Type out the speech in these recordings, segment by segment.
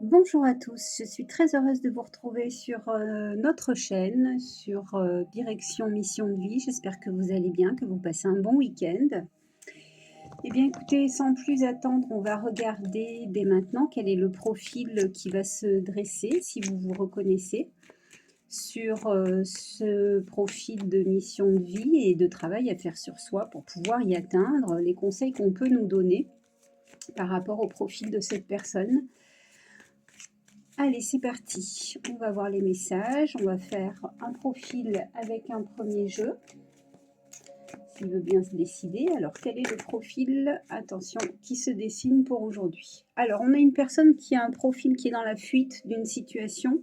Bonjour à tous, je suis très heureuse de vous retrouver sur notre chaîne, sur Direction Mission de Vie. J'espère que vous allez bien, que vous passez un bon week-end. Eh bien écoutez, sans plus attendre, on va regarder dès maintenant quel est le profil qui va se dresser, si vous vous reconnaissez, sur ce profil de mission de vie et de travail à faire sur soi pour pouvoir y atteindre, les conseils qu'on peut nous donner par rapport au profil de cette personne. Allez, c'est parti. On va voir les messages. On va faire un profil avec un premier jeu. S'il veut bien se décider. Alors, quel est le profil, attention, qui se dessine pour aujourd'hui? Alors, on a une personne qui a un profil qui est dans la fuite d'une situation.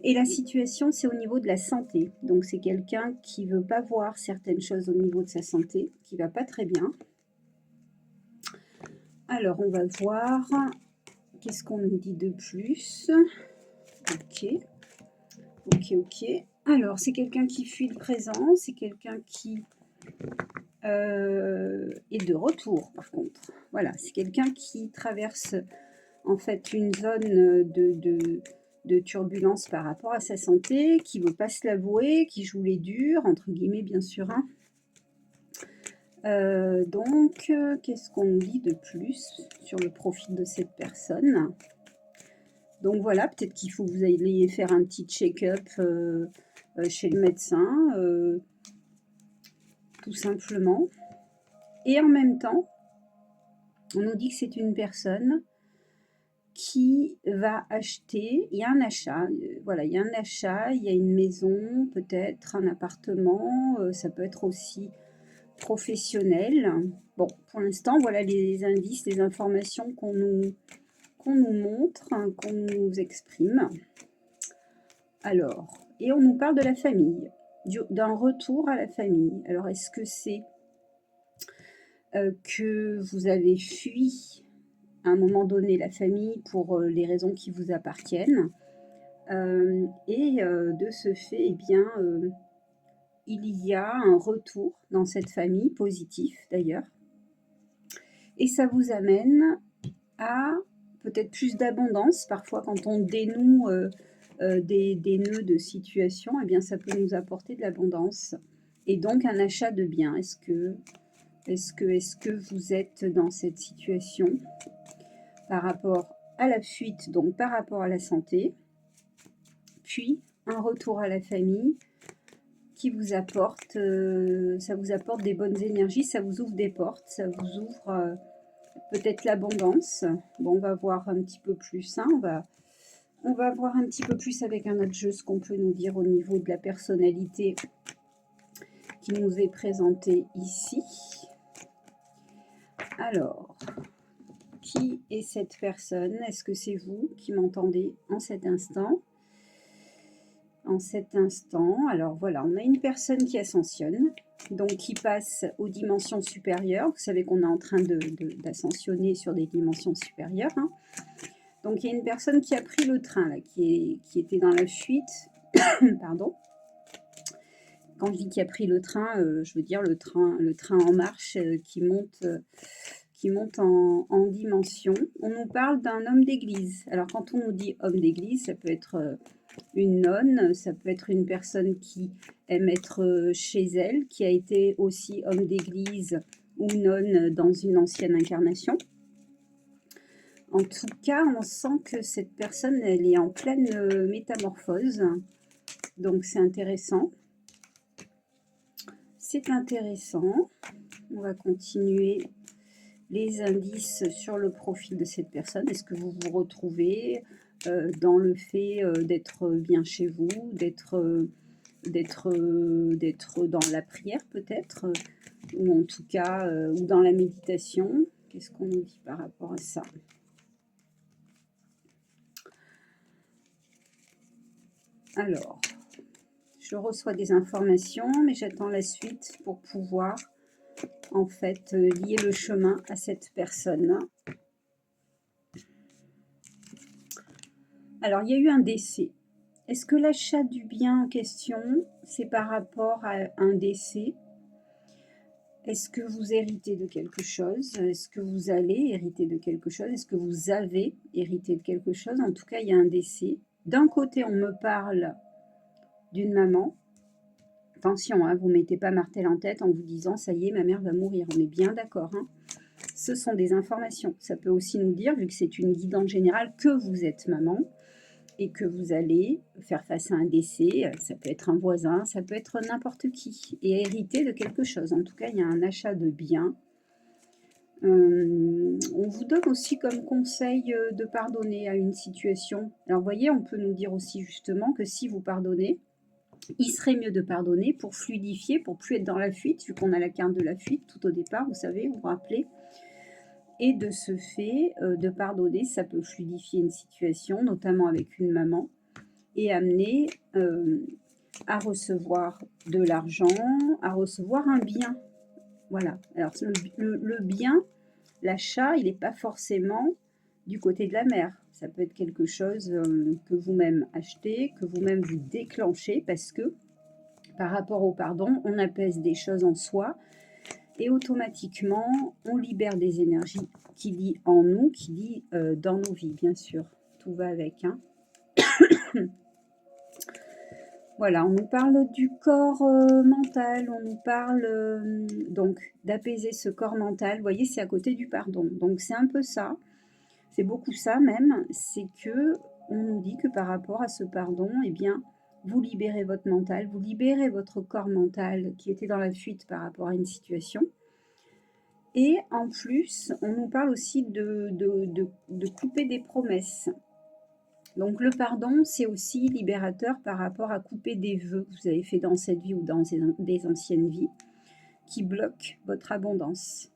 Et la situation, c'est au niveau de la santé. Donc, c'est quelqu'un qui ne veut pas voir certaines choses au niveau de sa santé, qui ne va pas très bien. Alors, on va voir qu'est-ce qu'on nous dit de plus. Ok. Ok. Alors, c'est quelqu'un qui fuit le présent, c'est quelqu'un qui est de retour, par contre. Voilà, c'est quelqu'un qui traverse en fait une zone de turbulence par rapport à sa santé, qui ne veut pas se l'avouer, qui joue les durs, entre guillemets, bien sûr. Hein. Donc, qu'est-ce qu'on dit de plus sur le profil de cette personne? Donc voilà, peut-être qu'il faut que vous ayez faire un petit check-up chez le médecin, tout simplement. Et en même temps, on nous dit que c'est une personne qui va acheter, il y a un achat, voilà, il y a un achat, il y a une maison, peut-être un appartement, ça peut être aussi professionnel. Bon, pour l'instant, voilà les indices, les informations qu'on nous montre, hein, qu'on nous exprime. Alors, et on nous parle de la famille, d'un retour à la famille. Alors, est-ce que c'est que vous avez fui à un moment donné la famille pour les raisons qui vous appartiennent de ce fait, eh bien, il y a un retour dans cette famille, positif d'ailleurs, et ça vous amène à peut-être plus d'abondance. Parfois, quand on dénoue des nœuds de situation, eh bien, ça peut nous apporter de l'abondance. Et donc, un achat de biens. Est-ce que vous êtes dans cette situation par rapport à la fuite, donc par rapport à la santé, puis un retour à la famille qui vous apporte, ça vous apporte des bonnes énergies, ça vous ouvre des portes, ça vous ouvre peut-être l'abondance. Bon, on va voir un petit peu plus, hein, on va voir un petit peu plus avec un autre jeu ce qu'on peut nous dire au niveau de la personnalité qui nous est présentée ici. Alors, qui est cette personne? Est-ce que c'est vous qui m'entendez en cet instant? En cet instant, alors voilà, on a une personne qui ascensionne, donc qui passe aux dimensions supérieures. Vous savez qu'on est en train d'ascensionner sur des dimensions supérieures. Hein. Donc il y a une personne qui a pris le train, là, qui était dans la fuite. Pardon. Quand je dis qui a pris le train, je veux dire le train en marche qui monte en dimension. On nous parle d'un homme d'église. Alors quand on nous dit homme d'église, ça peut être une nonne, ça peut être une personne qui aime être chez elle, qui a été aussi homme d'église ou nonne dans une ancienne incarnation. En tout cas, on sent que cette personne, elle est en pleine métamorphose. Donc c'est intéressant. C'est intéressant. On va continuer les indices sur le profil de cette personne. Est-ce que vous vous retrouvez dans le fait d'être bien chez vous, d'être dans la prière peut-être, ou en tout cas, ou dans la méditation? Qu'est-ce qu'on nous dit par rapport à ça? Alors, je reçois des informations, mais j'attends la suite pour pouvoir en fait lier le chemin à cette personne. Alors, il y a eu un décès. Est-ce que l'achat du bien en question, c'est par rapport à un décès? Est-ce que vous héritez de quelque chose? Est-ce que vous allez hériter de quelque chose? Est-ce que vous avez hérité de quelque chose? En tout cas, il y a un décès. D'un côté, on me parle d'une maman. Attention, hein, vous ne mettez pas martel en tête en vous disant « ça y est, ma mère va mourir ». On est bien d'accord. Hein. Ce sont des informations. Ça peut aussi nous dire, vu que c'est une guidance générale, que vous êtes maman et que vous allez faire face à un décès. Ça peut être un voisin, ça peut être n'importe qui. Et hériter de quelque chose. En tout cas, il y a un achat de biens. On vous donne aussi comme conseil de pardonner à une situation. Alors, vous voyez, on peut nous dire aussi justement que si vous pardonnez, il serait mieux de pardonner pour fluidifier, pour plus être dans la fuite, vu qu'on a la carte de la fuite tout au départ, vous savez, vous vous rappelez. Et de ce fait, de pardonner, ça peut fluidifier une situation, notamment avec une maman, et amener à recevoir de l'argent, à recevoir un bien. Voilà. Alors, le bien, l'achat, il n'est pas forcément du côté de la mère. Ça peut être quelque chose que vous-même achetez, que vous-même vous déclenchez, parce que par rapport au pardon, on apaise des choses en soi et automatiquement, on libère des énergies qui lient en nous, qui lient dans nos vies, bien sûr. Tout va avec. Hein. Voilà, on nous parle du corps mental, on nous parle donc d'apaiser ce corps mental. Vous voyez, c'est à côté du pardon. Donc c'est un peu ça, c'est beaucoup ça même, c'est que on nous dit que par rapport à ce pardon, eh bien, vous libérez votre mental, vous libérez votre corps mental qui était dans la fuite par rapport à une situation. Et en plus, on nous parle aussi de couper des promesses. Donc le pardon, c'est aussi libérateur par rapport à couper des vœux que vous avez fait dans cette vie ou dans des anciennes vies qui bloquent votre abondance.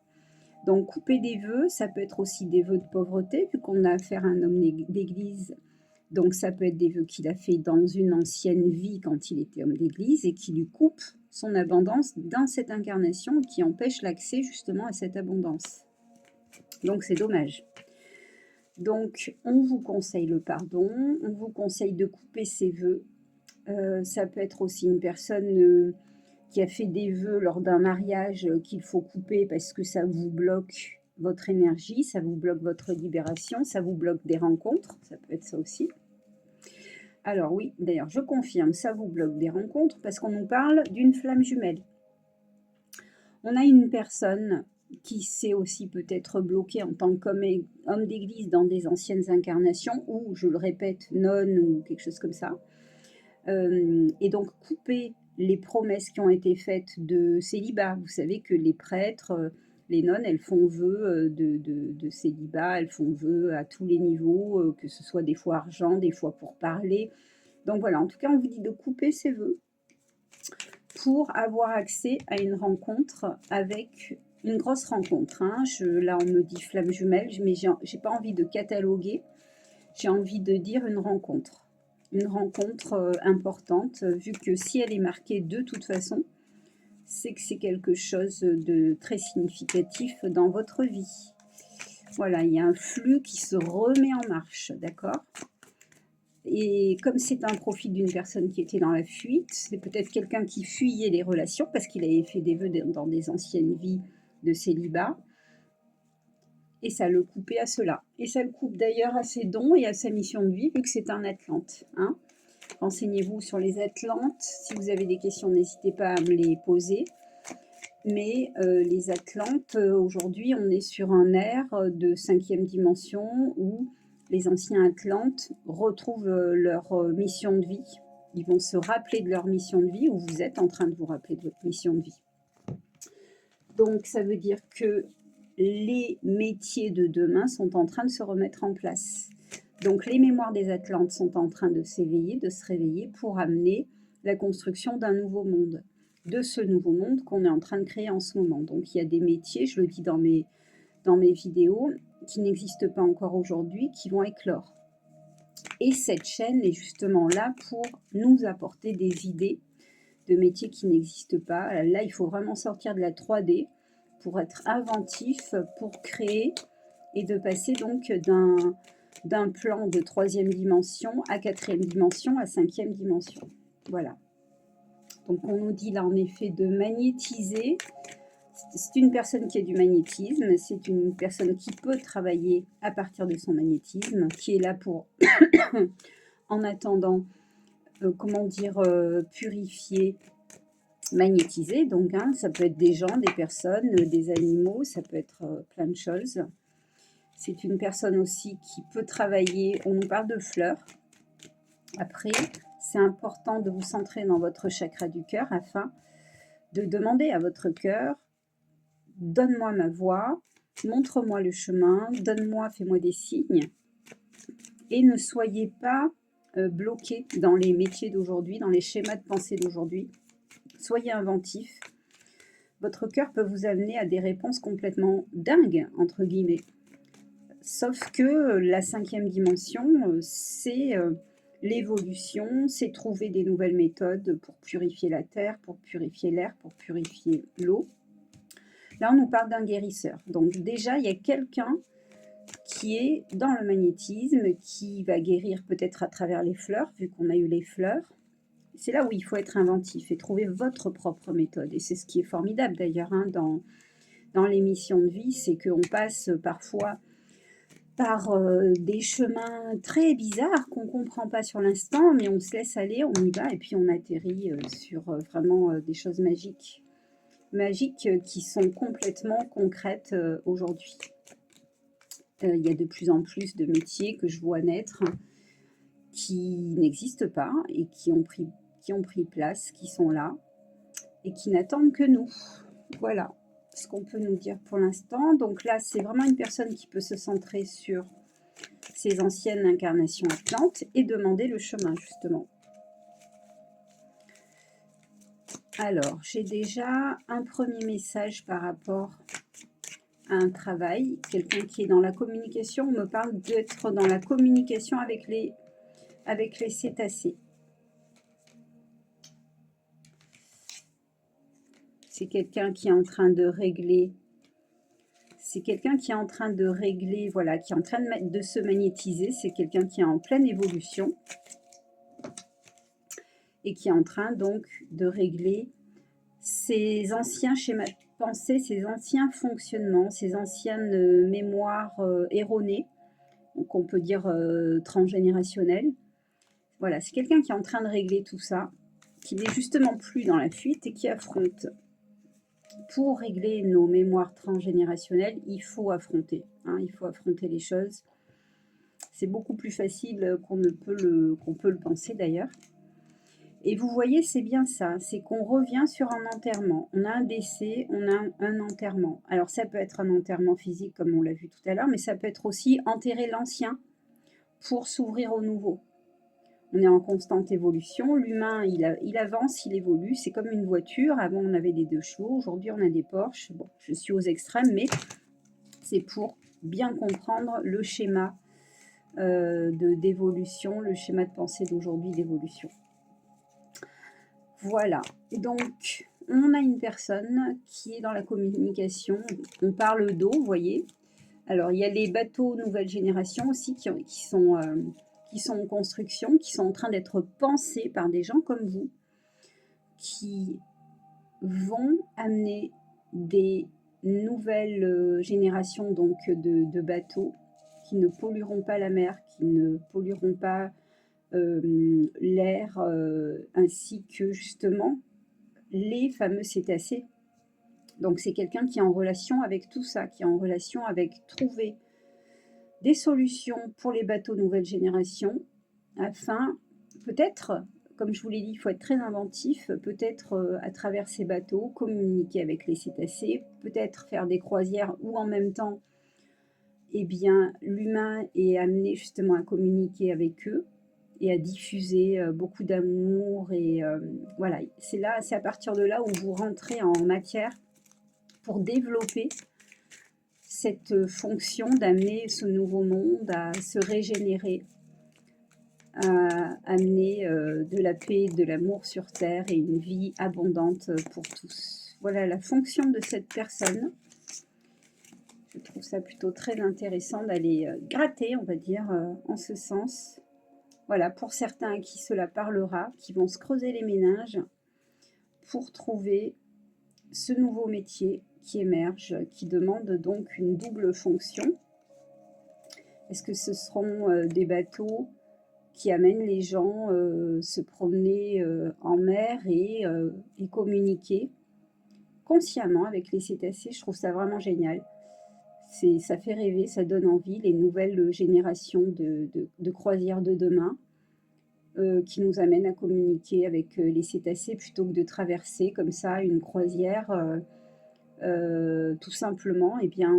Donc couper des vœux, ça peut être aussi des vœux de pauvreté, vu qu'on a affaire à un homme d'église. Donc ça peut être des vœux qu'il a fait dans une ancienne vie quand il était homme d'église et qui lui coupe son abondance dans cette incarnation et qui empêche l'accès justement à cette abondance. Donc c'est dommage. Donc on vous conseille le pardon, on vous conseille de couper ses vœux. Ça peut être aussi une personne qui a fait des vœux lors d'un mariage qu'il faut couper parce que ça vous bloque votre énergie, ça vous bloque votre libération, ça vous bloque des rencontres, ça peut être ça aussi. Alors oui, d'ailleurs, je confirme, ça vous bloque des rencontres parce qu'on nous parle d'une flamme jumelle. On a une personne qui s'est aussi peut-être bloquée en tant qu'homme d'église dans des anciennes incarnations ou, je le répète, nonne ou quelque chose comme ça. Et donc, couper les promesses qui ont été faites de célibat. Vous savez que les prêtres, les nonnes, elles font vœu de célibat, elles font vœu à tous les niveaux, que ce soit des fois argent, des fois pour parler. Donc voilà, en tout cas, on vous dit de couper ces vœux pour avoir accès à une rencontre avec une grosse rencontre. Hein. Là, on me dit flamme jumelle, mais j'ai pas envie de cataloguer, j'ai envie de dire une rencontre. Une rencontre importante, vu que si elle est marquée de toute façon, c'est que c'est quelque chose de très significatif dans votre vie. Voilà, il y a un flux qui se remet en marche, d'accord? Et comme c'est un profil d'une personne qui était dans la fuite, c'est peut-être quelqu'un qui fuyait les relations parce qu'il avait fait des vœux dans des anciennes vies de célibat. Et ça le coupait à cela. Et ça le coupe d'ailleurs à ses dons et à sa mission de vie, vu que c'est un Atlante. Hein. Renseignez-vous sur les Atlantes. Si vous avez des questions, n'hésitez pas à me les poser. Mais les Atlantes, aujourd'hui, on est sur un ère de 5e dimension où les anciens Atlantes retrouvent leur mission de vie. Ils vont se rappeler de leur mission de vie, ou vous êtes en train de vous rappeler de votre mission de vie. Donc, ça veut dire que les métiers de demain sont en train de se remettre en place. Donc, les mémoires des Atlantes sont en train de s'éveiller, de se réveiller pour amener la construction d'un nouveau monde, de ce nouveau monde qu'on est en train de créer en ce moment. Donc, il y a des métiers, je le dis dans mes vidéos, qui n'existent pas encore aujourd'hui, qui vont éclore. Et cette chaîne est justement là pour nous apporter des idées de métiers qui n'existent pas. Là, il faut vraiment sortir de la 3D pour être inventif, pour créer et de passer donc d'un plan de 3e dimension à 4e dimension à 5e dimension. Voilà. Donc on nous dit là en effet de magnétiser C'est une personne qui a du magnétisme, c'est une personne qui peut travailler à partir de son magnétisme, qui est là pour, en attendant, comment dire, purifier, magnétiser. Donc, hein, ça peut être des gens, des personnes, des animaux, ça peut être plein de choses. C'est une personne aussi qui peut travailler, on nous parle de fleurs. Après, c'est important de vous centrer dans votre chakra du cœur afin de demander à votre cœur, donne-moi ma voie, montre-moi le chemin, donne-moi, fais-moi des signes. Et ne soyez pas bloqués dans les métiers d'aujourd'hui, dans les schémas de pensée d'aujourd'hui. Soyez inventifs. Votre cœur peut vous amener à des réponses complètement dingues, entre guillemets. Sauf que la 5e dimension, c'est l'évolution, c'est trouver des nouvelles méthodes pour purifier la terre, pour purifier l'air, pour purifier l'eau. Là, on nous parle d'un guérisseur. Donc déjà, il y a quelqu'un qui est dans le magnétisme, qui va guérir peut-être à travers les fleurs, vu qu'on a eu les fleurs. C'est là où il faut être inventif et trouver votre propre méthode. Et c'est ce qui est formidable d'ailleurs hein, dans les missions de vie, c'est qu'on passe parfois par des chemins très bizarres qu'on ne comprend pas sur l'instant, mais on se laisse aller, on y va et puis on atterrit sur vraiment des choses magiques. Magiques qui sont complètement concrètes aujourd'hui. Il y a de plus en plus de métiers que je vois naître qui n'existent pas et qui ont pris place, qui sont là et qui n'attendent que nous. Voilà ce qu'on peut nous dire pour l'instant. Donc là, c'est vraiment une personne qui peut se centrer sur ses anciennes incarnations atlantes et demander le chemin, justement. Alors, j'ai déjà un premier message par rapport à un travail. Quelqu'un qui est dans la communication, on me parle d'être dans la communication avec les cétacés. C'est quelqu'un qui est en train de régler. C'est quelqu'un qui est en train de régler, voilà, qui est en train de se magnétiser. C'est quelqu'un qui est en pleine évolution et qui est en train donc de régler ses anciens schémas de pensée, ses anciens fonctionnements, ses anciennes mémoires erronées, donc on peut dire transgénérationnelles. Voilà, c'est quelqu'un qui est en train de régler tout ça, qui n'est justement plus dans la fuite et qui affronte. Pour régler nos mémoires transgénérationnelles, il faut affronter. Hein, il faut affronter les choses. C'est beaucoup plus facile qu'on peut le penser d'ailleurs. Et vous voyez, c'est bien ça, c'est qu'on revient sur un enterrement. On a un décès, on a un enterrement. Alors ça peut être un enterrement physique comme on l'a vu tout à l'heure, mais ça peut être aussi enterrer l'ancien pour s'ouvrir au nouveau. On est en constante évolution, l'humain il avance, il évolue, c'est comme une voiture. Avant on avait des 2 chevaux, aujourd'hui on a des Porsche. Bon, je suis aux extrêmes, mais c'est pour bien comprendre le schéma d'évolution, le schéma de pensée d'aujourd'hui d'évolution. Voilà, donc on a une personne qui est dans la communication, on parle d'eau, vous voyez. Alors il y a les bateaux nouvelle génération aussi qui sont en construction, qui sont en train d'être pensés par des gens comme vous, qui vont amener des nouvelles générations donc de bateaux qui ne pollueront pas la mer, qui ne pollueront pas l'air, ainsi que justement les fameux cétacés. Donc c'est quelqu'un qui est en relation avec tout ça, qui est en relation avec trouver des solutions pour les bateaux nouvelle génération, afin peut-être, comme je vous l'ai dit, il faut être très inventif, peut-être à travers ces bateaux, communiquer avec les cétacés, peut-être faire des croisières où en même temps, eh bien, l'humain est amené justement à communiquer avec eux et à diffuser beaucoup d'amour. Et voilà, c'est à partir de là où vous rentrez en matière pour développer cette fonction d'amener ce nouveau monde à se régénérer, à amener de la paix, de l'amour sur Terre et une vie abondante pour tous. Voilà la fonction de cette personne. Je trouve ça plutôt très intéressant d'aller gratter, on va dire, en ce sens. Voilà, pour certains à qui cela parlera, qui vont se creuser les méninges pour trouver ce nouveau métier qui émergent, qui demandent donc une double fonction. Est-ce que ce seront, des bateaux qui amènent les gens, se promener, en mer et communiquer consciemment avec les cétacés? Je trouve ça vraiment génial. Ça fait rêver, ça donne envie, les nouvelles, générations de croisières de demain, qui nous amènent à communiquer avec, les cétacés plutôt que de traverser comme ça une croisière, tout simplement. Eh bien,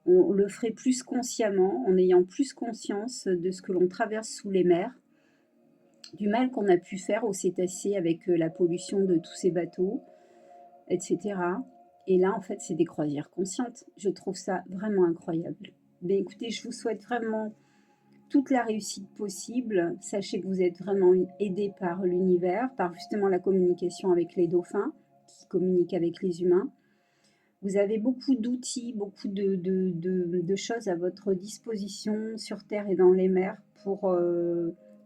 on le ferait plus consciemment, en ayant plus conscience de ce que l'on traverse sous les mers, du mal qu'on a pu faire aux cétacés avec, la pollution de tous ces bateaux, et cetera. Et là, en fait, c'est des croisières conscientes. Je trouve ça vraiment incroyable. Beh, écoutez, je vous souhaite vraiment toute la réussite possible. Sachez que vous êtes vraiment aidés par l'univers, par justement la communication avec les dauphins, qui communiquent avec les humains. Vous avez beaucoup d'outils, beaucoup de choses à votre disposition sur terre et dans les mers pour,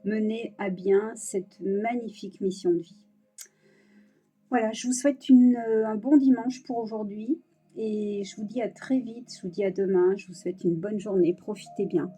mener à bien cette magnifique mission de vie. Voilà, je vous souhaite un bon dimanche pour aujourd'hui et je vous dis à très vite, je vous dis à demain, je vous souhaite une bonne journée, profitez bien.